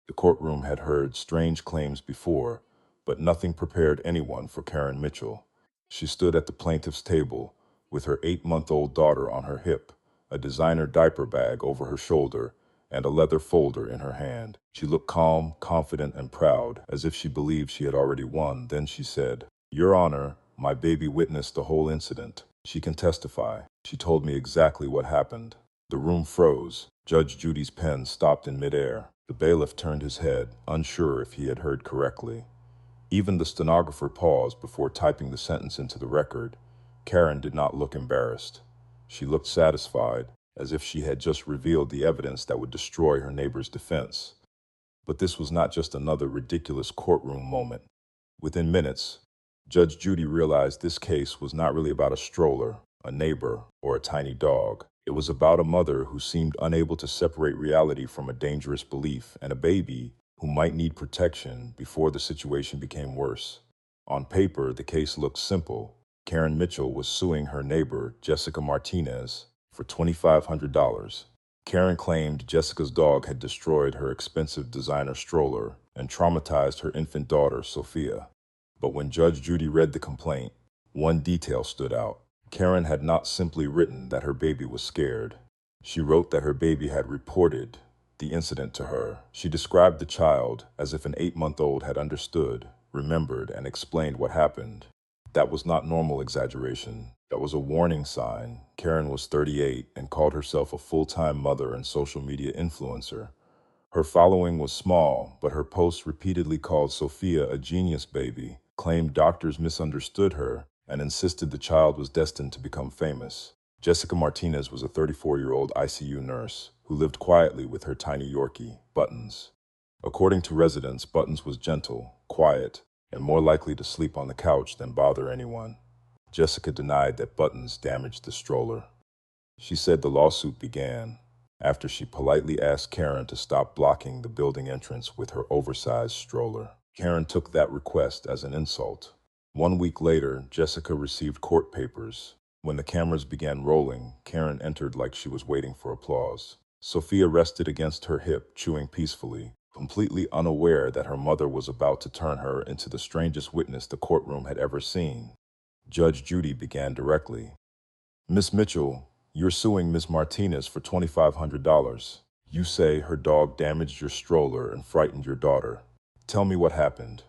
The courtroom had heard strange claims before, but nothing prepared anyone for Karen Mitchell. She stood at the plaintiff's table with her 8-month-old daughter on her hip, a designer diaper bag over her shoulder, and a leather folder in her hand. She looked calm, confident, and proud, as if she believed she had already won. Then she said, "Your Honor, my baby witnessed the whole incident. She can testify. She told me exactly what happened." The room froze. Judge Judy's pen stopped in midair. The bailiff turned his head, unsure if he had heard correctly. Even the stenographer paused before typing the sentence into the record. Karen did not look embarrassed. She looked satisfied, as if she had just revealed the evidence that would destroy her neighbor's defense. But this was not just another ridiculous courtroom moment. Within minutes, Judge Judy realized this case was not really about a stroller, a neighbor, or a tiny dog. It was about a mother who seemed unable to separate reality from a dangerous belief, and a baby who might need protection before the situation became worse. On paper, the case looked simple. Karen Mitchell was suing her neighbor, Jessica Martinez, for $2,500. Karen claimed Jessica's dog had destroyed her expensive designer stroller and traumatized her infant daughter, Sophia. But when Judge Judy read the complaint, one detail stood out. Karen had not simply written that her baby was scared. She wrote that her baby had reported the incident to her. She described the child as if an 8-month-old had understood, remembered, and explained what happened. That was not normal exaggeration. That was a warning sign. Karen was 38 and called herself a full-time mother and social media influencer. Her following was small, but her posts repeatedly called Sophia a genius baby, claimed doctors misunderstood her, and insisted the child was destined to become famous. Jessica Martinez was a 34-year-old ICU nurse who lived quietly with her tiny Yorkie, Buttons. According to residents, Buttons was gentle, quiet, and more likely to sleep on the couch than bother anyone. Jessica denied that Buttons damaged the stroller. She said the lawsuit began after she politely asked Karen to stop blocking the building entrance with her oversized stroller. Karen took that request as an insult. 1 week later, Jessica received court papers. When the cameras began rolling, Karen entered like she was waiting for applause. Sophia rested against her hip, chewing peacefully, completely unaware that her mother was about to turn her into the strangest witness the courtroom had ever seen. Judge Judy began directly. "Miss Mitchell, you're suing Miss Martinez for $2,500. You say her dog damaged your stroller and frightened your daughter. Tell me what happened."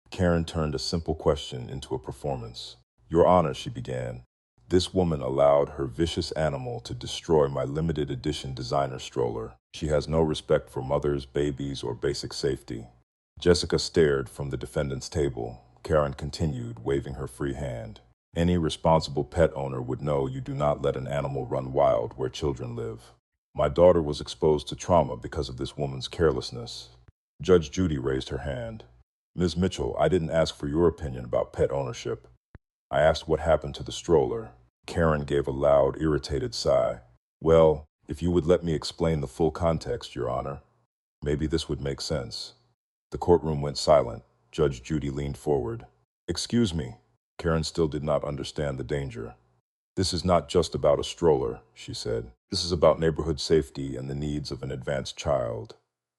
Karen turned a simple question into a performance. "Your Honor," she began, "this woman allowed her vicious animal to destroy my limited edition designer stroller. She has no respect for mothers, babies, or basic safety." Jessica stared from the defendant's table. Karen continued, waving her free hand. "Any responsible pet owner would know you do not let an animal run wild where children live. My daughter was exposed to trauma because of this woman's carelessness." Judge Judy raised her hand. "Ms. Mitchell, I didn't ask for your opinion about pet ownership. I asked what happened to the stroller." Karen gave a loud, irritated sigh. "Well, if you would let me explain the full context, Your Honor, maybe this would make sense." The courtroom went silent. Judge Judy leaned forward. "Excuse me." Karen still did not understand the danger. "This is not just about a stroller," she said. "This is about neighborhood safety and the needs of an advanced child.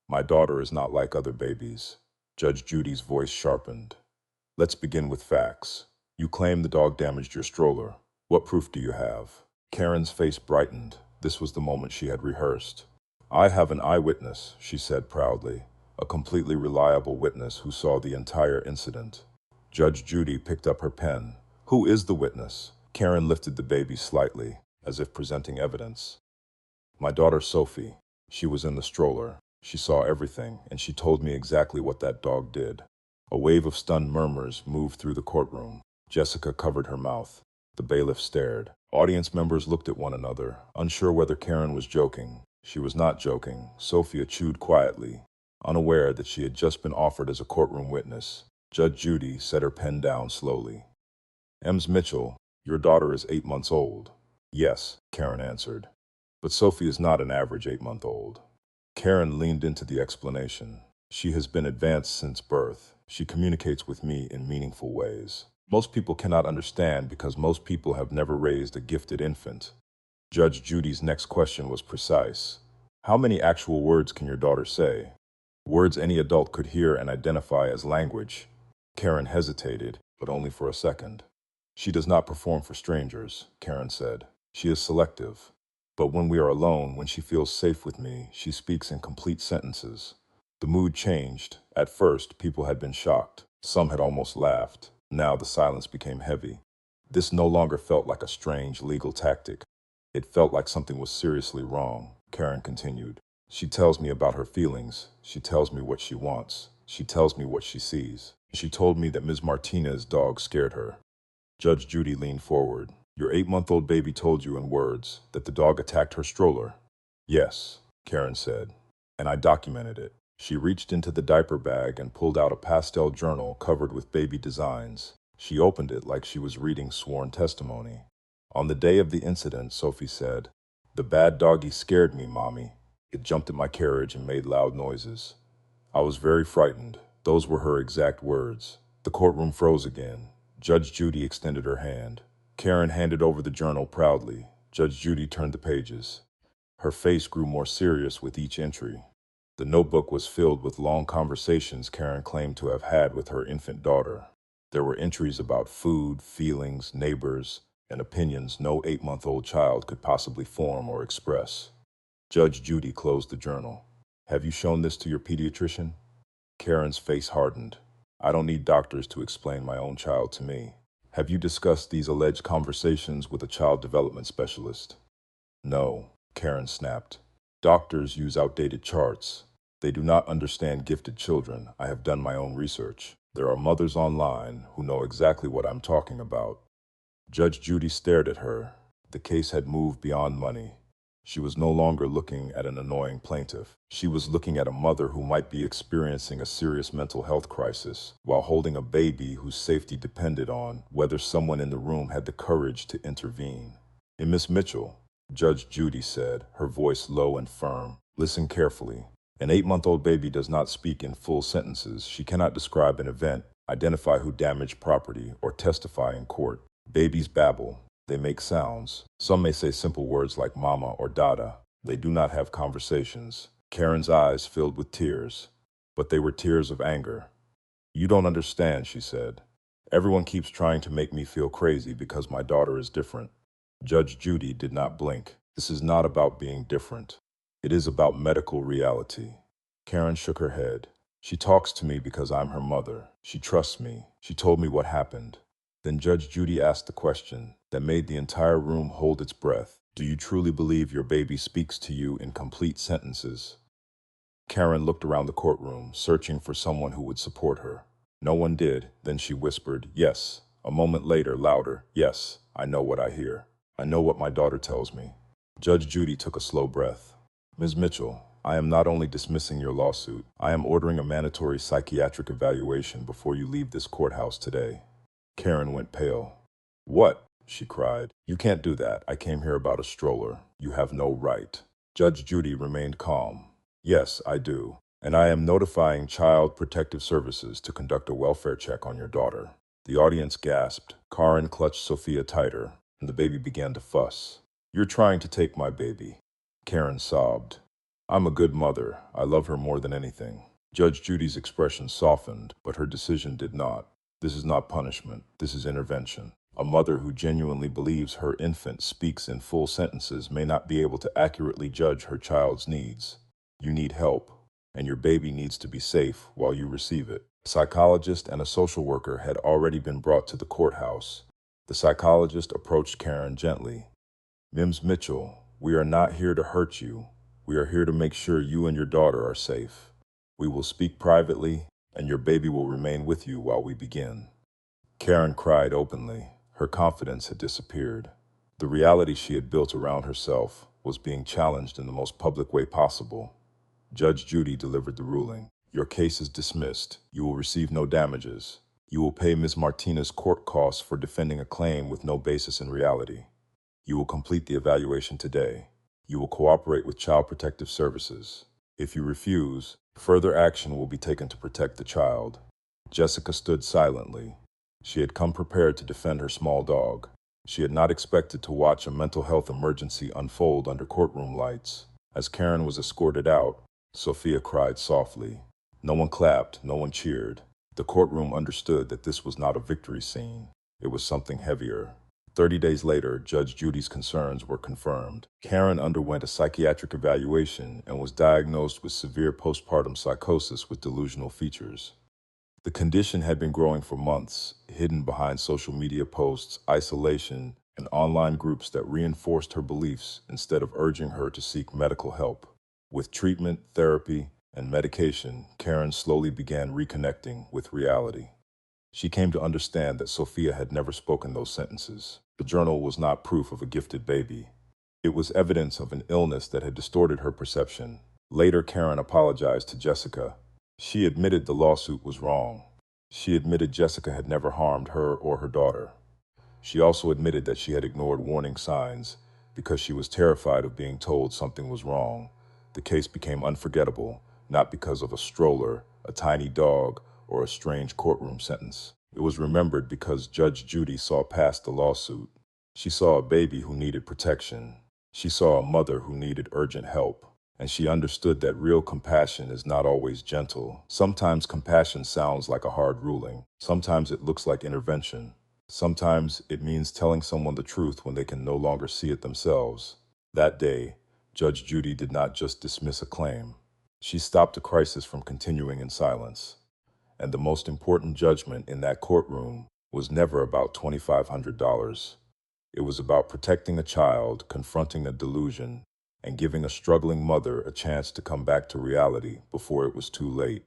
My daughter is not like other babies." Judge Judy's voice sharpened. "Let's begin with facts. You claim the dog damaged your stroller. What proof do you have?" Karen's face brightened. This was the moment she had rehearsed. "I have an eyewitness," she said proudly. "A completely reliable witness who saw the entire incident." Judge Judy picked up her pen. "Who is the witness?" Karen lifted the baby slightly, as if presenting evidence. "My daughter Sophie. She was in the stroller. She saw everything, and she told me exactly what that dog did." A wave of stunned murmurs moved through the courtroom. Jessica covered her mouth. The bailiff stared. Audience members looked at one another, unsure whether Karen was joking. She was not joking. Sophia chewed quietly, unaware that she had just been offered as a courtroom witness. Judge Judy set her pen down slowly. "Ms. Mitchell, your daughter is 8 months old." "Yes," Karen answered. "But Sophie is not an average 8-month-old." Karen leaned into the explanation. "She has been advanced since birth. She communicates with me in meaningful ways. Most people cannot understand because most people have never raised a gifted infant." Judge Judy's next question was precise. "How many actual words can your daughter say?" Words any adult could hear and identify as language. Karen hesitated, but only for a second. She does not perform for strangers, Karen said. She is selective. But when we are alone, when she feels safe with me, she speaks in complete sentences. The mood changed. At first, people had been shocked. Some had almost laughed. Now the silence became heavy. This no longer felt like a strange legal tactic. It felt like something was seriously wrong, Karen continued. She tells me about her feelings. She tells me what she wants. She tells me what she sees. She told me that Ms. Martinez's dog scared her. Judge Judy leaned forward. Your 8-month-old baby told you in words that the dog attacked her stroller. Yes, Karen said, and I documented it. She reached into the diaper bag and pulled out a pastel journal covered with baby designs. She opened it like she was reading sworn testimony. On the day of the incident, Sophie said, "The bad doggy scared me, Mommy. It jumped at my carriage and made loud noises. I was very frightened." Those were her exact words. The courtroom froze again. Judge Judy extended her hand. Karen handed over the journal proudly. Judge Judy turned the pages. Her face grew more serious with each entry. The notebook was filled with long conversations Karen claimed to have had with her infant daughter. There were entries about food, feelings, neighbors, and opinions no 8-month-old child could possibly form or express. Judge Judy closed the journal. Have you shown this to your pediatrician? Karen's face hardened. I don't need doctors to explain my own child to me. Have you discussed these alleged conversations with a child development specialist? No, Karen snapped. Doctors use outdated charts. They do not understand gifted children. I have done my own research. There are mothers online who know exactly what I'm talking about. Judge Judy stared at her. The case had moved beyond money. She was no longer looking at an annoying plaintiff. She was looking at a mother who might be experiencing a serious mental health crisis while holding a baby whose safety depended on whether someone in the room had the courage to intervene. And Miss Mitchell, Judge Judy said, her voice low and firm, listen carefully. An 8-month-old baby does not speak in full sentences. She cannot describe an event, identify who damaged property, or testify in court. Babies babble. They make sounds. Some may say simple words like mama or dada. They do not have conversations. Karen's eyes filled with tears, but they were tears of anger. You don't understand, she said. Everyone keeps trying to make me feel crazy because my daughter is different. Judge Judy did not blink. This is not about being different. It is about medical reality. Karen shook her head. She talks to me because I'm her mother. She trusts me. She told me what happened. Then Judge Judy asked the question that made the entire room hold its breath. Do you truly believe your baby speaks to you in complete sentences? Karen looked around the courtroom, searching for someone who would support her. No one did. Then she whispered, yes. A moment later, louder, yes, I know what I hear. I know what my daughter tells me. Judge Judy took a slow breath. Ms. Mitchell, I am not only dismissing your lawsuit, I am ordering a mandatory psychiatric evaluation before you leave this courthouse today. Karen went pale. What? She cried. You can't do that. I came here about a stroller. You have no right. Judge Judy remained calm. Yes, I do. And I am notifying Child Protective Services to conduct a welfare check on your daughter. The audience gasped. Karen clutched Sophia tighter, and the baby began to fuss. You're trying to take my baby. Karen sobbed. I'm a good mother. I love her more than anything. Judge Judy's expression softened, but her decision did not. This is not punishment. This is intervention. A mother who genuinely believes her infant speaks in full sentences may not be able to accurately judge her child's needs. You need help, and your baby needs to be safe while you receive it. A psychologist and a social worker had already been brought to the courthouse. The psychologist approached Karen gently. Ms. Mitchell, we are not here to hurt you. We are here to make sure you and your daughter are safe. We will speak privately, and your baby will remain with you while we begin. Karen cried openly. Her confidence had disappeared. The reality she had built around herself was being challenged in the most public way possible. Judge Judy delivered the ruling. Your case is dismissed. You will receive no damages. You will pay Ms. Martinez's court costs for defending a claim with no basis in reality. You will complete the evaluation today. You will cooperate with Child Protective Services. If you refuse, further action will be taken to protect the child. Jessica stood silently. She had come prepared to defend her small dog. She had not expected to watch a mental health emergency unfold under courtroom lights. As Karen was escorted out, Sophia cried softly. No one clapped, no one cheered. The courtroom understood that this was not a victory scene. It was something heavier. 30 days later, Judge Judy's concerns were confirmed. Karen underwent a psychiatric evaluation and was diagnosed with severe postpartum psychosis with delusional features. The condition had been growing for months, hidden behind social media posts, isolation, and online groups that reinforced her beliefs instead of urging her to seek medical help. With treatment, therapy, and medication, Karen slowly began reconnecting with reality. She came to understand that Sophia had never spoken those sentences. The journal was not proof of a gifted baby. It was evidence of an illness that had distorted her perception. Later, Karen apologized to Jessica. She admitted the lawsuit was wrong. She admitted Jessica had never harmed her or her daughter. She also admitted that she had ignored warning signs because she was terrified of being told something was wrong. The case became unforgettable, not because of a stroller, a tiny dog, or a strange courtroom sentence. It was remembered because Judge Judy saw past the lawsuit. She saw a baby who needed protection. She saw a mother who needed urgent help. And she understood that real compassion is not always gentle. Sometimes compassion sounds like a hard ruling. Sometimes it looks like intervention. Sometimes it means telling someone the truth when they can no longer see it themselves. That day, Judge Judy did not just dismiss a claim. She stopped the crisis from continuing in silence. And the most important judgment in that courtroom was never about $2,500. It was about protecting a child, confronting a delusion, and giving a struggling mother a chance to come back to reality before it was too late.